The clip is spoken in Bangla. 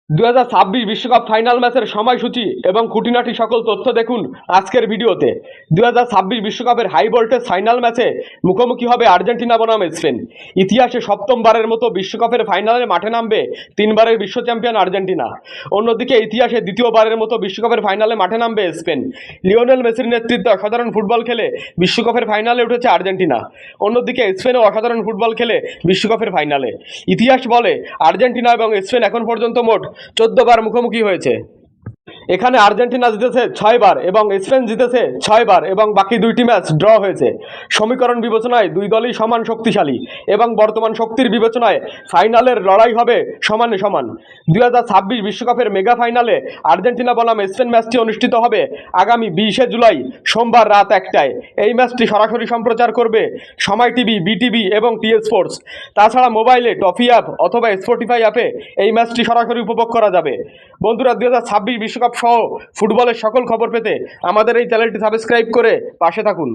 2026 বিশ্বকাপ ফাইনাল ম্যাচের সময়সূচি এবং খুঁটিনাটি সকল তথ্য দেখুন আজকের ভিডিওতে। 2026 বিশ্বকাপের হাই ভোল্টেজ ফাইনাল ম্যাচে মুখোমুখি হবে আর্জেন্টিনা বনাম স্পেন। ইতিহাসে সপ্তমবারের মতো বিশ্বকাপের ফাইনালে মাঠে নামবে তিনবারের বিশ্ব চ্যাম্পিয়ন আর্জেন্টিনা। অন্যদিকে ইতিহাসে দ্বিতীয়বারের মতো বিশ্বকাপের ফাইনালে মাঠে নামবে স্পেন। লিওনেল মেসির নেতৃত্বে অসাধারণ ফুটবল খেলে বিশ্বকাপের ফাইনালে উঠেছে আর্জেন্টিনা। অন্যদিকে স্পেনও অসাধারণ ফুটবল খেলে বিশ্বকাপের ফাইনালে। ইতিহাস বলে আর্জেন্টিনা এবং স্পেন এখন পর্যন্ত মোট 14 বার মুখোমুখি হয়েছে। এখানে আর্জেন্টিনা জিতেছে 6 বার এবং স্পেন জিতেছে 6 বার এবং বাকি দুইটি ম্যাচ ড্র হয়েছে। সমীকরণ বিবেচনায় দুই দলই সমান শক্তিশালী এবং বর্তমান শক্তির বিবেচনায় ফাইনালের লড়াই হবে সমানে সমান। 2026 বিশ্বকাপের মেগা ফাইনালে আর্জেন্টিনা বনাম স্পেন ম্যাচটি অনুষ্ঠিত হবে আগামী 20 জুলাই সোমবার রাত 1টায়। এই ম্যাচটি সরাসরি সম্প্রচার করবে সময় টিভি, বিটিভি এবং টি স্পোর্টস। তাছাড়া মোবাইলে টফি অ্যাপ অথবা স্পটিফাই অ্যাপে এই ম্যাচটি সরাসরি উপভোগ করা যাবে। বন্ধুরা, 2026 বিশ্বকাপ সহ ফুটবলের সকল খবর পেতে আমাদের এই চ্যানেলটি সাবস্ক্রাইব করে পাশে থাকুন।